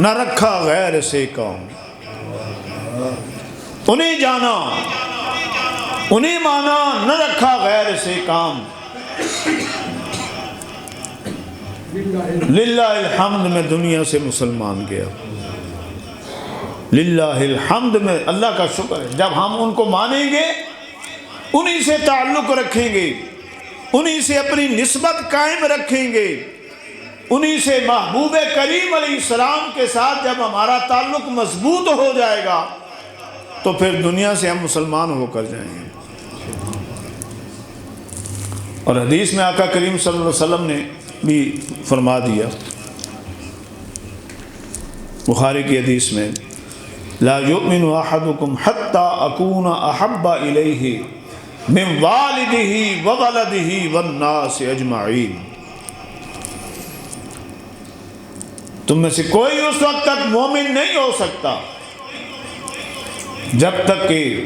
نہ رکھا غیر سے کام، انہیں جانا انہیں مانا، نہ رکھا غیر سے کام۔ للہ الحمد میں دنیا سے مسلمان گیا، للہ الحمد میں اللہ کا شکر ہے۔ جب ہم ان کو مانیں گے، انہی سے تعلق رکھیں گے، انہی سے اپنی نسبت قائم رکھیں گے، انہی سے محبوب کریم علیہ السلام کے ساتھ جب ہمارا تعلق مضبوط ہو جائے گا تو پھر دنیا سے ہم مسلمان ہو کر جائیں گے۔ اور حدیث میں آقا کریم صلی اللہ علیہ وسلم نے بھی فرما دیا، بخاری کی حدیث میں، لا یؤمن احدکم حتی اکون احب الیہ من والدہ وولدہ والناس اجمعین۔ تم میں سے کوئی اس وقت تک مومن نہیں ہو سکتا جب تک کہ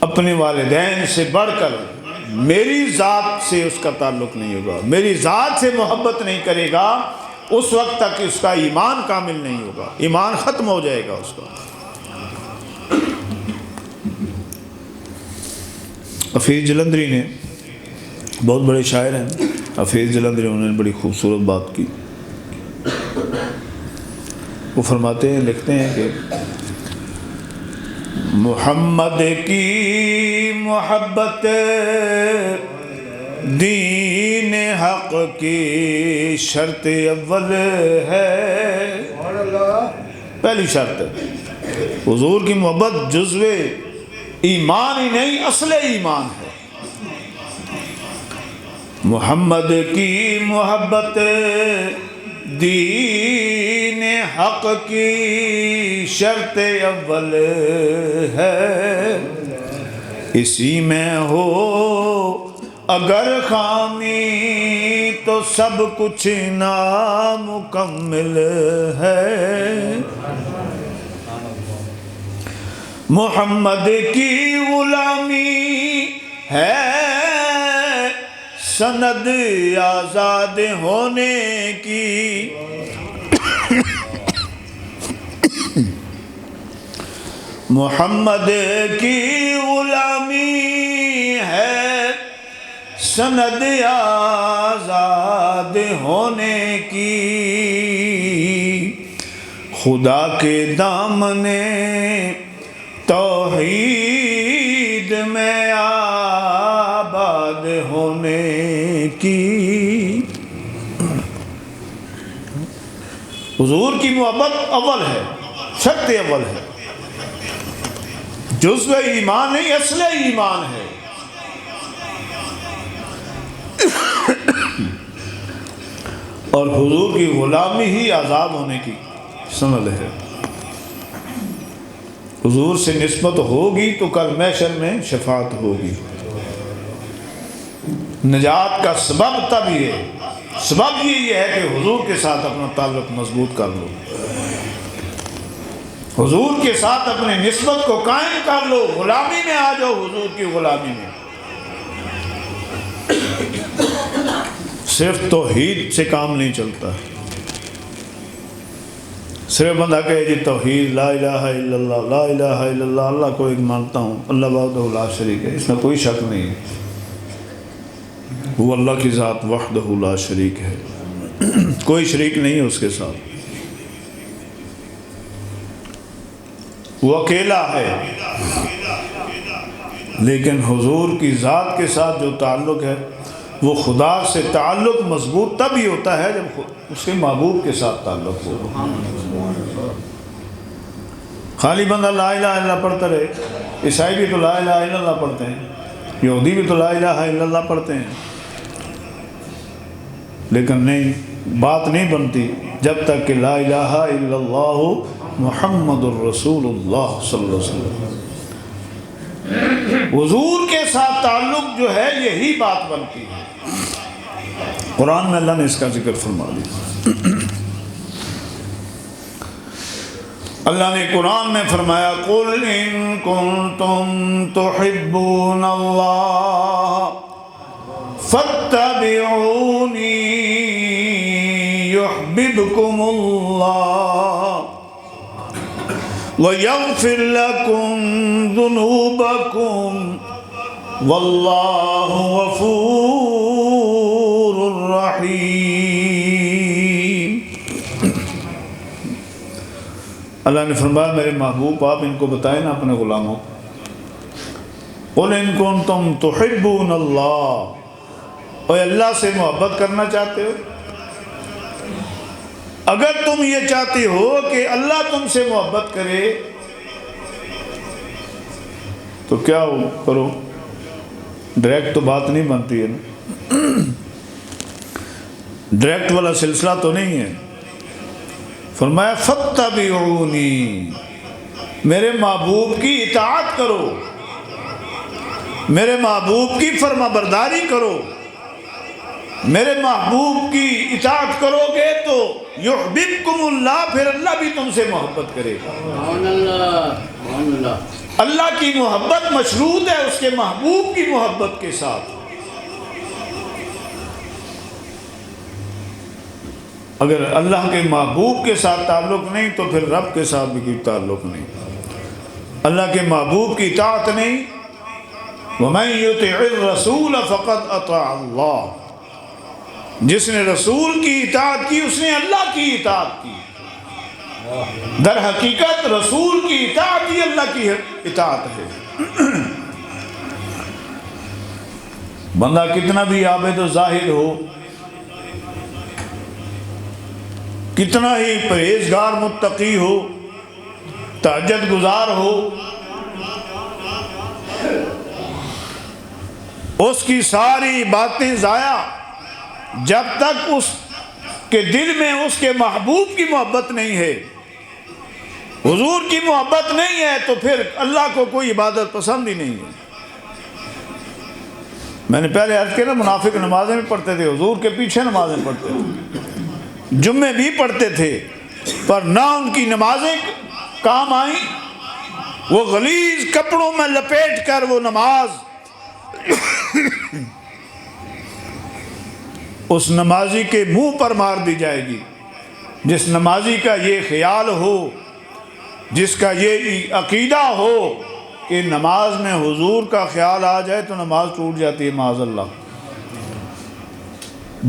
اپنے والدین سے بڑھ کر میری ذات سے اس کا تعلق نہیں ہوگا، میری ذات سے محبت نہیں کرے گا، اس وقت تک اس کا ایمان کامل نہیں ہوگا، ایمان ختم ہو جائے گا اس کا۔ حفیظ جلندری نے، بہت بڑے شاعر ہیں حفیظ جلندری، انہوں نے بڑی خوبصورت بات کی۔ وہ فرماتے ہیں، لکھتے ہیں کہ محمد کی محبت دین حق کی شرط اول ہے۔ پہلی شرط ہے حضور کی محبت جزو ایمان ہی نہیں، اصل ایمان ہے۔ محمد کی محبت دین حق کی شرط اول ہے، اسی میں ہو اگر خامی تو سب کچھ نامکمل ہے۔ محمد کی غلامی ہے سند آزاد ہونے کی، محمد کی غلامی ہے سند آزاد ہونے کی، خدا کے دامن توحید میں آباد ہونے کی۔ حضور کی محبت اول ہے، شرط اول ہے، جزو ایمان نہیں، اصل ایمان ہے۔ اور حضور کی غلامی ہی آزاد ہونے کی سند ہے۔ حضور سے نسبت ہوگی تو کل محشر میں شفاعت ہوگی۔ نجات کا سبب تب یہ ہے، سبب یہ ہے کہ حضور کے ساتھ اپنا تعلق مضبوط کر لو، حضور کے ساتھ اپنی نسبت کو قائم کر لو، غلامی میں آ جاؤ، حضور کی غلامی میں۔ صرف توحید سے کام نہیں چلتا، صرف بندہ کہے جی توحید لا الہ الا اللہ، لا الہ الا اللہ، اللہ کو ایک مانتا ہوں، اللہ وحدہ لا شریک ہے، اس میں کوئی شک نہیں ہے، وہ اللہ کی ذات وحدہ لا شریک ہے، کوئی شریک نہیں ہے اس کے ساتھ، وہ اکیلا ہے۔ لیکن حضور کی ذات کے ساتھ جو تعلق ہے وہ خدا سے تعلق مضبوط تب ہی ہوتا ہے جب اس کے محبوب کے ساتھ تعلق ہو۔ خالی بندہ لا الہ الا اللہ پڑھتا رہے، عیسائی بھی تو لا الہ الا اللہ پڑھتے ہیں، یہودی بھی تو لا الہ الا اللہ پڑھتے ہیں، لیکن نہیں، بات نہیں بنتی جب تک کہ لا الہ الا اللہ محمد الرسول اللہ صلی اللہ علیہ وسلم۔ حضور کے ساتھ تعلق جو ہے یہی بات بنتی ہے۔ قرآن میں اللہ نے اس کا ذکر فرما دیا۔ اللہ نے قرآن میں فرمایا قُلْ إِن كُنتُمْ تُحِبُّونَ اللَّهَ فَاتَّبِعُونِي يحببكم الله ويغفر لكم ذنوبكم واللہ غفور رحیم۔ اللہ نے فرمایا میرے محبوب آپ ان کو بتائیں نا اپنے غلاموں، قل ان کنتم تحبون اللہ، اور اللہ سے محبت کرنا چاہتے ہو، اگر تم یہ چاہتے ہو کہ اللہ تم سے محبت کرے تو کیا کرو؟ ڈائریکٹ تو بات نہیں بنتی ہے نا، ڈائریکٹ والا سلسلہ تو نہیں ہے۔ فرمایا فاتبعونی، میرے محبوب کی اطاعت کرو، میرے محبوب کی فرما برداری کرو، میرے محبوب کی اطاعت کرو گے تو یحببکم اللہ، پھر اللہ بھی تم سے محبت کرے گا۔ اللہ کی محبت مشروط ہے اس کے محبوب کی محبت کے ساتھ۔ اگر اللہ کے محبوب کے ساتھ تعلق نہیں تو پھر رب کے ساتھ بھی کوئی تعلق نہیں۔ اللہ کے محبوب کی اطاعت نہیں، وَمَن يُطِعِ الرَّسُولَ فَقَدْ أَطَاعَ اللَّهَ، جس نے رسول کی اطاعت کی اس نے اللہ کی اطاعت کی۔ در حقیقت رسول کی اطاعت ہی اللہ کی اطاعت ہے۔ بندہ کتنا بھی عابد و زاہد ہو، کتنا ہی پرہیزگار متقی ہو، تہجد گزار ہو، اس کی ساری باتیں ضائع جب تک اس کے دل میں اس کے محبوب کی محبت نہیں ہے، حضور کی محبت نہیں ہے، تو پھر اللہ کو کوئی عبادت پسند ہی نہیں ہے۔ میں نے پہلے عرض کیا نا، منافق نمازیں بھی پڑھتے تھے، حضور کے پیچھے نمازیں پڑھتے تھے، جمعے بھی پڑھتے تھے، پر نہ ان کی نمازیں کام آئیں، وہ غلیظ کپڑوں میں لپیٹ کر وہ نماز اس نمازی کے منہ پر مار دی جائے گی۔ جس نمازی کا یہ خیال ہو، جس کا یہ عقیدہ ہو کہ نماز میں حضور کا خیال آ جائے تو نماز ٹوٹ جاتی ہے معاذ اللہ،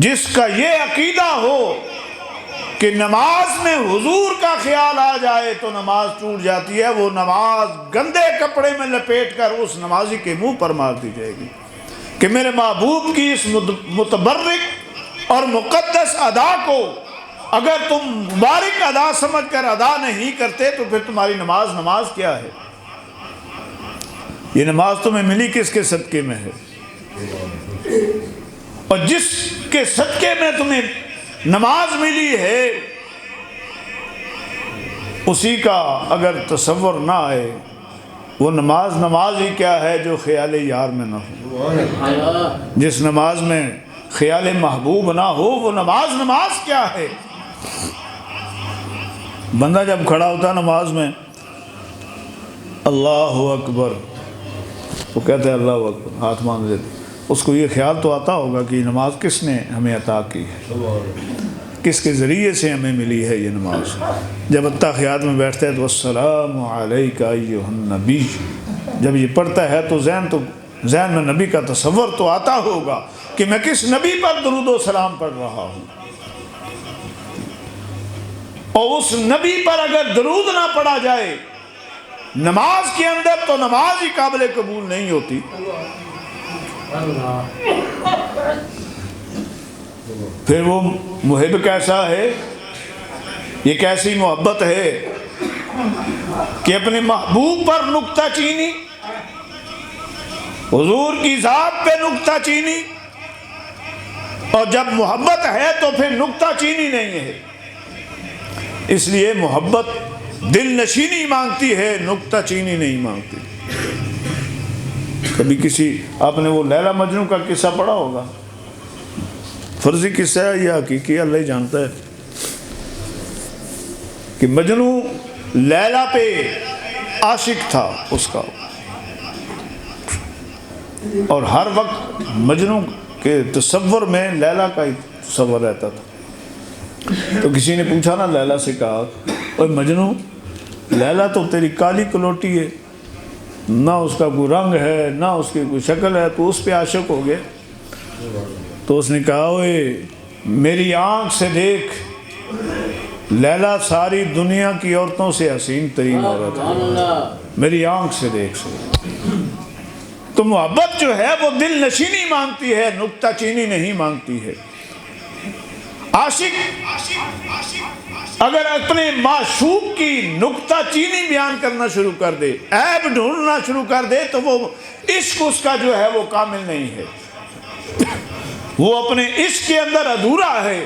جس کا یہ عقیدہ ہو کہ نماز میں حضور کا خیال آ جائے تو نماز ٹوٹ جاتی ہے، وہ نماز گندے کپڑے میں لپیٹ کر اس نمازی کے منہ پر مار دی جائے گی کہ میرے محبوب کی اس متبرک اور مقدس ادا کو اگر تم مبارک ادا سمجھ کر ادا نہیں کرتے تو پھر تمہاری نماز کیا ہے؟ یہ نماز تمہیں ملی کس کے صدقے میں ہے؟ اور جس کے صدقے میں تمہیں نماز ملی ہے اسی کا اگر تصور نہ آئے، وہ نماز ہی کیا ہے جو خیال یار میں نہ ہو۔ جس نماز میں خیال محبوب نہ ہو وہ نماز کیا ہے؟ بندہ جب کھڑا ہوتا ہے نماز میں اللہ اکبر، وہ کہتے ہیں اللہ اکبر، ہاتھ باندھ دیتے، اس کو یہ خیال تو آتا ہوگا کہ یہ نماز کس نے ہمیں عطا کی ہے، کس کے ذریعے سے ہمیں ملی ہے یہ نماز۔ جب اتحیات میں بیٹھتا ہے تو السلام علیک ایھا النبی، جب یہ پڑھتا ہے تو ذہن میں نبی کا تصور تو آتا ہوگا کہ میں کس نبی پر درود و سلام پڑھ رہا ہوں، اور اس نبی پر اگر درود نہ پڑھا جائے نماز کے اندر تو نماز ہی قابل قبول نہیں ہوتی۔ پھر وہ محب کیسا ہے، یہ کیسی محبت ہے کہ اپنے محبوب پر نکتہ چینی، حضور کی ذات پہ نکتہ چینی، اور جب محبت ہے تو پھر نکتہ چینی نہیں ہے۔ اس لیے محبت دل نشینی مانگتی ہے، نکتہ چینی نہیں مانگتی۔ کبھی آپ نے وہ لیلا مجنوں کا قصہ پڑھا ہوگا، فرضی قصہ ہے یا حقیقی اللہ ہی جانتا ہے، کہ مجنوں لیلا پہ عاشق تھا اس کا، اور ہر وقت مجنوں کے تصور میں لیلا کا ہی تصور رہتا تھا۔ تو کسی نے پوچھا نا لیلا سے، کہا اوے مجنو، لیلا تو تیری کالی کلوٹی ہے، نہ اس کا کوئی رنگ ہے نہ اس کی کوئی شکل ہے، تو اس پہ عاشق ہو گیا؟ تو اس نے کہا اوے میری آنکھ سے دیکھ، لیلا ساری دنیا کی عورتوں سے حسین ترین عورت ہے، میری آنکھ سے دیکھ سے۔ تو محبت جو ہے وہ دل نشینی مانگتی ہے، نکتہ چینی نہیں مانگتی ہے۔ عاشق اگر اپنے معشوق کی نکتہ چینی بیان کرنا شروع کر دے، عیب ڈھونڈنا شروع کر دے، تو وہ عشق اس کا جو ہے وہ کامل نہیں ہے، وہ اپنے عشق کے اندر ادھورا ہے۔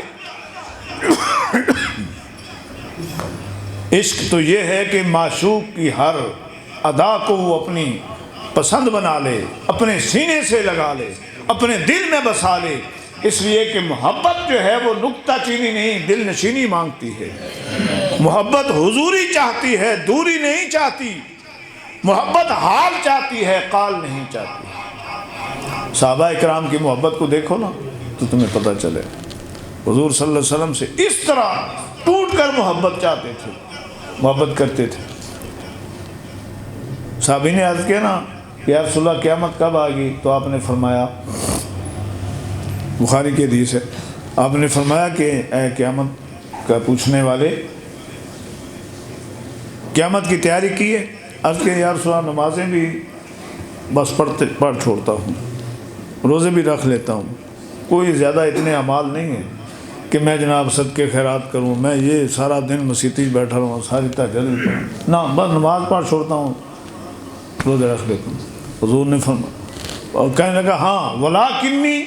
عشق تو یہ ہے کہ معشوق کی ہر ادا کو وہ اپنی پسند بنا لے، اپنے سینے سے لگا لے، اپنے دل میں بسا لے۔ اس لیے کہ محبت جو ہے وہ نکتہ چینی نہیں، دل نشینی مانگتی ہے۔ محبت حضوری چاہتی ہے، دوری نہیں چاہتی۔ محبت حال چاہتی ہے، قال نہیں چاہتی۔ صحابہ اکرام کی محبت کو دیکھو نا تو تمہیں پتہ چلے، حضور صلی اللہ علیہ وسلم سے اس طرح ٹوٹ کر محبت چاہتے تھے، محبت کرتے تھے۔ صحابی نے عرض کیا نا کہ یا رسول اللہ قیامت کب آئے گی؟ تو آپ نے فرمایا، بخاری کی حدیث ہے، آپ نے فرمایا کہ اے قیامت کا پوچھنے والے، قیامت کی تیاری کی ہے؟ عرض کہ یا رسول اللہ نمازیں بھی بس پڑھ چھوڑتا ہوں، روزے بھی رکھ لیتا ہوں، کوئی زیادہ اتنے اعمال نہیں ہیں کہ میں جناب صدقے خیرات کروں، میں یہ سارا دن مسیتی بیٹھا رہوں، ساری تہجد پڑھوں، نہ بس نماز پڑھ چھوڑتا ہوں، روزے رکھ لیتا ہوں۔ حضور نے فرمایا اور کہنے لگا ہاں ولیکنی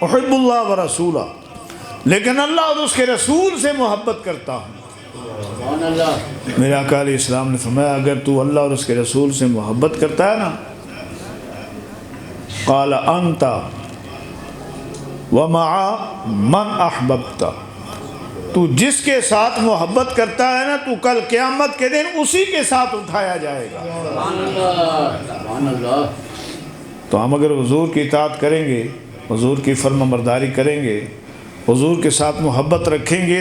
احب اللہ ورسولہ، لیکن اللہ اور اس کے رسول سے محبت کرتا ہوں۔ میرے آقا علیہ السلام نے فرمایا اگر تو اللہ اور اس کے رسول سے محبت کرتا ہے نا، قال انت ومع من احببت، تو جس کے ساتھ محبت کرتا ہے نا تو کل قیامت کے دن اسی کے ساتھ اٹھایا جائے گا۔ تو ہم اگر حضور کی اطاعت کریں گے، حضور کی فرما برداری کریں گے، حضور کے ساتھ محبت رکھیں گے،